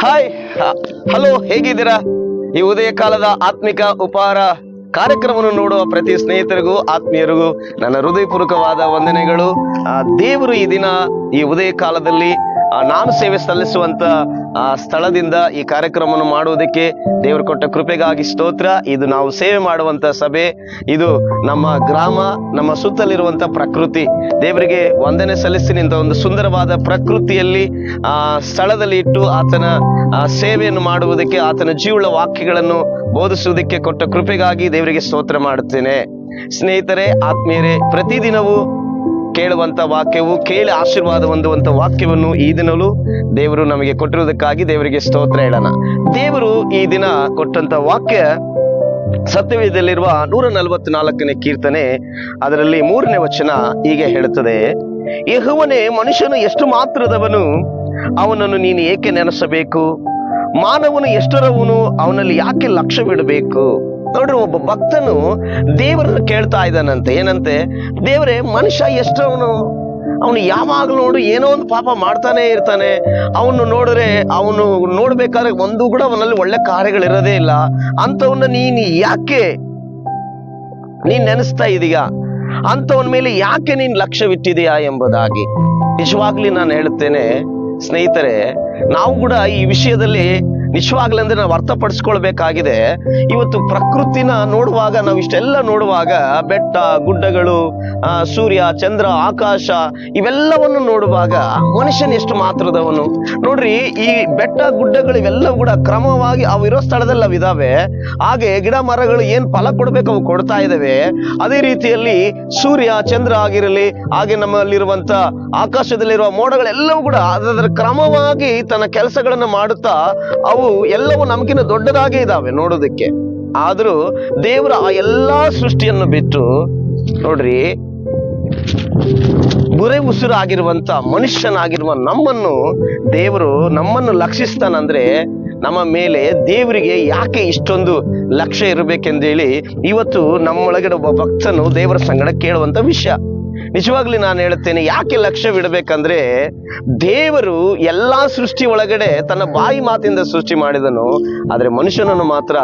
Hi, hello, ಹೇಗಿದ್ದೀರಾ? ಈ ಉದಯ ಕಾಲದ ಆತ್ಮಿಕ ಉಪಹಾರ ಕಾರ್ಯಕ್ರಮವನ್ನು ನೋಡುವ ಪ್ರತಿ ಸ್ನೇಹಿತರಿಗೂ ಆತ್ಮೀಯರಿಗೂ ನನ್ನ ಹೃದಯಪೂರ್ವಕವಾದ ವಂದನೆಗಳು. ದೇವರು ಈ ದಿನ ಈ ಉದಯ ಕಾಲದಲ್ಲಿ ನಾನು ಸೇವೆ ಸಲ್ಲಿಸುವಂತ ಸ್ಥಳದಿಂದ ಈ ಕಾರ್ಯಕ್ರಮವನ್ನು ಮಾಡುವುದಕ್ಕೆ ದೇವರು ಕೊಟ್ಟ ಕೃಪೆಗಾಗಿ ಸ್ತೋತ್ರ. ಇದು ನಾವು ಸೇವೆ ಮಾಡುವಂತ ಸಭೆ, ಇದು ನಮ್ಮ ಗ್ರಾಮ, ನಮ್ಮ ಸುತ್ತಲಿರುವಂತ ಪ್ರಕೃತಿ. ದೇವರಿಗೆ ವಂದನೆ ಸಲ್ಲಿಸಿ ನಿಂತ ಒಂದು ಸುಂದರವಾದ ಪ್ರಕೃತಿಯಲ್ಲಿ ಸ್ಥಳದಲ್ಲಿ ಇಟ್ಟು ಆತನ ಸೇವೆಯನ್ನು ಮಾಡುವುದಕ್ಕೆ, ಆತನ ಜೀವಳ ವಾಕ್ಯಗಳನ್ನು ಬೋಧಿಸುವುದಕ್ಕೆ ಕೊಟ್ಟ ಕೃಪೆಗಾಗಿ ದೇವರಿಗೆ ಸ್ತೋತ್ರ ಮಾಡುತ್ತೇನೆ. ಸ್ನೇಹಿತರೆ, ಆತ್ಮೀಯರೇ, ಪ್ರತಿದಿನವೂ ಕೇಳುವಂತ ವಾಕ್ಯವು, ಕೇಳಿ ಆಶೀರ್ವಾದ ಹೊಂದುವಂತ ವಾಕ್ಯವನ್ನು ಈ ದಿನವೂ ದೇವರು ನಮಗೆ ಕೊಟ್ಟಿರುವುದಕ್ಕಾಗಿ ದೇವರಿಗೆ ಸ್ತೋತ್ರ ಹೇಳೋಣ. ದೇವರು ಈ ದಿನ ಕೊಟ್ಟಂತ ವಾಕ್ಯ ಸತ್ಯವೇದದಲ್ಲಿರುವ 144ನೇ ಕೀರ್ತನೆ, ಅದರಲ್ಲಿ 3ನೇ ವಚನ ಹೀಗೆ ಹೇಳುತ್ತದೆ: ಯೆಹೋವನೇ, ಮನುಷ್ಯನು ಎಷ್ಟು ಮಾತ್ರದವನು, ಅವನನ್ನು ನೀನು ಏಕೆ ನೆನೆಸಬೇಕು? ಮಾನವನು ಎಷ್ಟರವನು, ಅವನಲ್ಲಿ ಯಾಕೆ ಲಕ್ಷ್ಯವಿಡಬೇಕು? ನೋಡ್ರಿ, ಒಬ್ಬ ಭಕ್ತನು ದೇವರನ್ನು ಕೇಳ್ತಾ ಇದ್ದಾನಂತೆ. ಏನಂತೆ? ದೇವರೇ, ಮನುಷ್ಯ ಎಷ್ಟವನು, ಅವನು ಯಾವಾಗಲೂ ನೋಡು ಏನೋ ಒಂದು ಪಾಪ ಮಾಡ್ತಾನೆ ಇರ್ತಾನೆ. ಅವನು ನೋಡಿದ್ರೆ, ಅವನು ನೋಡ್ಬೇಕಾದ್ರೆ ಒಂದು ಕೂಡ ಅವನಲ್ಲಿ ಒಳ್ಳೆ ಕಾರ್ಯಗಳಿರೋದೇ ಇಲ್ಲ. ಅಂತವನ್ನ ಯಾಕೆ ನೀನ್ ನೆನೆಸ್ತಾ ಇದೀಯಾ? ಅಂತವನ ಮೇಲೆ ಯಾಕೆ ನೀನ್ ಲಕ್ಷ್ಯವಿಟ್ಟಿದೆಯಾ ಎಂಬುದಾಗಿ. ನಿಜವಾಗ್ಲಿ ನಾನು ಹೇಳುತ್ತೇನೆ ಸ್ನೇಹಿತರೆ, ನಾವು ಕೂಡ ಈ ವಿಷಯದಲ್ಲಿ ನಿಜವಾಗ್ಲಂದ್ರೆ ನಾವು ಅರ್ಥಪಡಿಸ್ಕೊಳ್ಬೇಕಾಗಿದೆ. ಇವತ್ತು ಪ್ರಕೃತಿನ ನೋಡುವಾಗ, ನಾವು ಇಷ್ಟೆಲ್ಲ ನೋಡುವಾಗ, ಬೆಟ್ಟ ಗುಡ್ಡಗಳು, ಸೂರ್ಯ ಚಂದ್ರ ಆಕಾಶ, ಇವೆಲ್ಲವನ್ನು ನೋಡುವಾಗ ಮನುಷ್ಯನ ಎಷ್ಟು ಮಾತ್ರದವನು. ನೋಡ್ರಿ, ಈ ಬೆಟ್ಟ ಗುಡ್ಡಗಳು ಇವೆಲ್ಲವೂ ಕೂಡ ಕ್ರಮವಾಗಿ ಅವು ಇರೋ ಸ್ಥಳದಲ್ಲಿ ಅವು ಇದಾವೆ. ಹಾಗೆ ಗಿಡ ಮರಗಳು ಏನ್ ಫಲ ಕೊಡ್ಬೇಕು ಅವು ಕೊಡ್ತಾ ಇದಾವೆ. ಅದೇ ರೀತಿಯಲ್ಲಿ ಸೂರ್ಯ ಚಂದ್ರ ಆಗಿರಲಿ, ಹಾಗೆ ನಮ್ಮಲ್ಲಿರುವಂತ ಆಕಾಶದಲ್ಲಿರುವ ಮೋಡಗಳೆಲ್ಲವೂ ಕೂಡ ಅದರ ಕ್ರಮವಾಗಿ ತನ್ನ ಕೆಲಸಗಳನ್ನು ಮಾಡುತ್ತಾ ಅವು ಎಲ್ಲವೂ ನಮಗಿನ್ನ ದೊಡ್ಡದಾಗೇ ಇದಾವೆ ನೋಡೋದಕ್ಕೆ. ಆದ್ರೂ ದೇವರ ಆ ಎಲ್ಲಾ ಸೃಷ್ಟಿಯನ್ನು ಬಿಟ್ಟು ನೋಡ್ರಿ, ಬುರೆ ಉಸಿರಾಗಿರುವಂತ ಮನುಷ್ಯನಾಗಿರುವ ದೇವರು ನಮ್ಮನ್ನು ಲಕ್ಷಿಸ್ತಾನಂದ್ರೆ ನಮ್ಮ ಮೇಲೆ ದೇವರಿಗೆ ಯಾಕೆ ಇಷ್ಟೊಂದು ಲಕ್ಷ್ಯ ಇರಬೇಕೆಂದೇಳಿ ಇವತ್ತು ನಮ್ಮೊಳಗಡೆ ಒಬ್ಬ ಭಕ್ತನು ದೇವರ ಸಂಗಡ ಕೇಳುವಂತ ವಿಷಯ. ನಿಜವಾಗ್ಲಿ ನಾನು ಹೇಳುತ್ತೇನೆ, ಯಾಕೆ ಲಕ್ಷ್ಯವಿಡಬೇಕಂದ್ರೆ, ದೇವರು ಎಲ್ಲಾ ಸೃಷ್ಟಿ ಒಳಗಡೆ ತನ್ನ ಬಾಯಿ ಮಾತಿಂದ ಸೃಷ್ಟಿ ಮಾಡಿದನು. ಆದ್ರೆ ಮನುಷ್ಯನನ್ನು ಮಾತ್ರ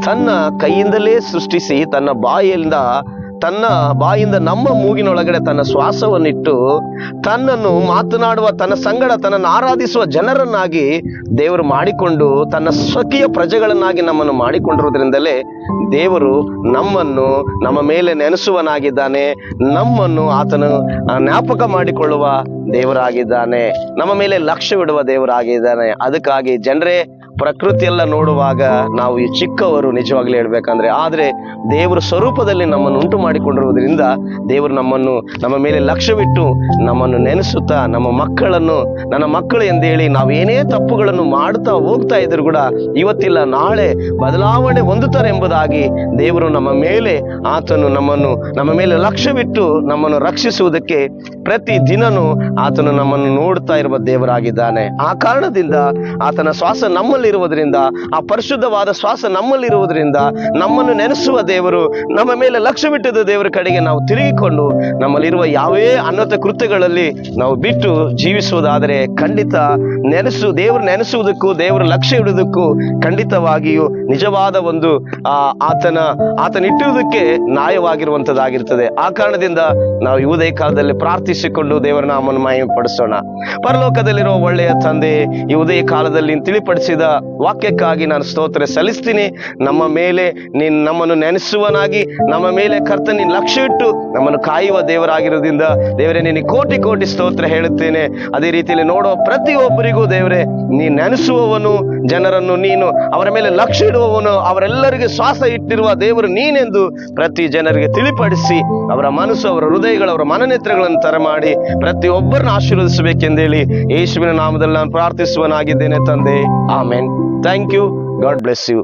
ತನ್ನ ಕೈಯಿಂದಲೇ ಸೃಷ್ಟಿಸಿ ತನ್ನ ಬಾಯಿಂದ ನಮ್ಮ ಮೂಗಿನೊಳಗಡೆ ತನ್ನ ಶ್ವಾಸವನ್ನಿಟ್ಟು ತನ್ನನ್ನು ಮಾತನಾಡುವ, ತನ್ನ ಸಂಗಡ ತನ್ನನ್ನು ಆರಾಧಿಸುವ ಜನರನ್ನಾಗಿ ದೇವರು ಮಾಡಿಕೊಂಡು ತನ್ನ ಸ್ವಕೀಯ ಪ್ರಜೆಗಳನ್ನಾಗಿ ನಮ್ಮನ್ನು ಮಾಡಿಕೊಂಡಿರುವುದರಿಂದಲೇ ದೇವರು ನಮ್ಮ ಮೇಲೆ ನೆನೆಸುವನಾಗಿದ್ದಾನೆ. ನಮ್ಮನ್ನು ಆತನು ಜ್ಞಾಪಕ ಮಾಡಿಕೊಳ್ಳುವ ದೇವರಾಗಿದ್ದಾನೆ. ನಮ್ಮ ಮೇಲೆ ಲಕ್ಷ್ಯವಿಡುವ ದೇವರಾಗಿದ್ದಾನೆ. ಅದಕ್ಕಾಗಿ ಜನರೇ, ಪ್ರಕೃತಿ ಎಲ್ಲ ನೋಡುವಾಗ ನಾವು ಈ ಚಿಕ್ಕವರು ನಿಜವಾಗ್ಲೂ ಹೇಳ್ಬೇಕಂದ್ರೆ, ಆದ್ರೆ ದೇವರ ಸ್ವರೂಪದಲ್ಲಿ ನಮ್ಮನ್ನು ಉಂಟು ಮಾಡಿಕೊಂಡಿರುವುದರಿಂದ ದೇವರು ನಮ್ಮ ಮೇಲೆ ಲಕ್ಷ್ಯವಿಟ್ಟು ನಮ್ಮನ್ನು ನೆನೆಸುತ್ತಾ, ನನ್ನ ಮಕ್ಕಳು ಎಂದೇಳಿ ನಾವೇನೇ ತಪ್ಪುಗಳನ್ನು ಮಾಡ್ತಾ ಹೋಗ್ತಾ ಇದ್ರು ಕೂಡ ಇವತ್ತಿಲ್ಲ ನಾಳೆ ಬದಲಾವಣೆ ಹೊಂದುತ್ತಾರೆ ಎಂಬುದಾಗಿ ದೇವರು ಆತನು ನಮ್ಮ ಮೇಲೆ ಲಕ್ಷ್ಯವಿಟ್ಟು ನಮ್ಮನ್ನು ರಕ್ಷಿಸುವುದಕ್ಕೆ ಪ್ರತಿ ದಿನನೂ ಆತನು ನಮ್ಮನ್ನು ನೋಡ್ತಾ ಇರುವ ದೇವರಾಗಿದ್ದಾನೆ. ಆ ಕಾರಣದಿಂದ ಆತನ ಶ್ವಾಸ ನಮ್ಮಲ್ಲಿರುವುದರಿಂದ, ಆ ಪರಿಶುದ್ಧವಾದ ಶ್ವಾಸ ನಮ್ಮಲ್ಲಿರುವುದರಿಂದ ನಮ್ಮನ್ನು ನೆನೆಸುವ ದೇವರು, ನಮ್ಮ ಮೇಲೆ ಲಕ್ಷ್ಯವಿಟ್ಟದ ದೇವರ ಕಡೆಗೆ ನಾವು ತಿರುಗಿಕೊಂಡು ನಮ್ಮಲ್ಲಿರುವ ಯಾವೇ ಅನರ್ಥ ಕೃತ್ಯಗಳಲ್ಲಿ ನಾವು ಬಿಟ್ಟು ಜೀವಿಸುವುದಾದರೆ ಖಂಡಿತ ದೇವರು ನೆನೆಸುವುದಕ್ಕೂ ದೇವರ ಲಕ್ಷ್ಯ ಇಡುವುದಕ್ಕೂ ಖಂಡಿತವಾಗಿಯೂ ನಿಜವಾದ ಒಂದು ಆತನಿಟ್ಟಿರುವುದಕ್ಕೆ ನ್ಯಾಯವಾಗಿರುವಂತದ್ದಾಗಿರ್ತದೆ. ಆ ಕಾರಣದಿಂದ ನಾವು ಉದಯ ಕಾಲದಲ್ಲಿ ಪ್ರಾರ್ಥಿಸಿಕೊಂಡು ದೇವರ ನಾಮವನ್ನು ಮಹಿಮೆ ಪಡಿಸೋಣ. ಪರಲೋಕದಲ್ಲಿರುವ ಒಳ್ಳೆಯ ತಂದೆ, ಈ ಉದಯ ಕಾಲದಲ್ಲಿ ತಿಳಿಪಡಿಸಿದ ವಾಕ್ಯಕ್ಕಾಗಿ ನಾನು ಸ್ತೋತ್ರ ಸಲ್ಲಿಸ್ತೀನಿ. ನಮ್ಮ ಮೇಲೆ ನಮ್ಮನ್ನು ನೆನೆಸುವನಾಗಿ, ನಮ್ಮ ಮೇಲೆ ಕರ್ತನಿ ಲಕ್ಷ್ಯ ಇಟ್ಟು ನಮ್ಮನ್ನು ಕಾಯುವ ದೇವರಾಗಿರೋದ್ರಿಂದ ದೇವರೇ, ನಿನಗೆ ಕೋಟಿ ಕೋಟಿ ಸ್ತೋತ್ರ ಹೇಳುತ್ತೇನೆ. ಅದೇ ರೀತಿಯಲ್ಲಿ ನೋಡುವ ಪ್ರತಿಯೊಬ್ಬರಿಗೂ ದೇವರೇ, ನೀನು ನೆನೆಸುವವನು, ಜನರನ್ನು ನೀನು ಅವರ ಮೇಲೆ ಲಕ್ಷ್ಯ ಇಡುವವನು, ಅವರೆಲ್ಲರಿಗೆ ಶ್ವಾಸ ಇಟ್ಟಿರುವ ದೇವರು ನೀನೆಂದು ಪ್ರತಿ ಜನರಿಗೆ ತಿಳಿಪಡಿಸಿ ಅವರ ಮನಸ್ಸು, ಅವರ ಹೃದಯಗಳು, ಅವರ ಮನನೇತ್ರಗಳನ್ನು ತರ ಮಾಡಿ ಪ್ರತಿಯೊಬ್ಬರನ್ನು ಆಶೀರ್ವದಿಸಬೇಕೆಂದೇಳಿ ಯೇಸುವಿನ ನಾಮದಲ್ಲಿ ನಾನು ಪ್ರಾರ್ಥಿಸುವನಾಗಿದ್ದೇನೆ ತಂದೆ. Amen. Thank you. God bless you.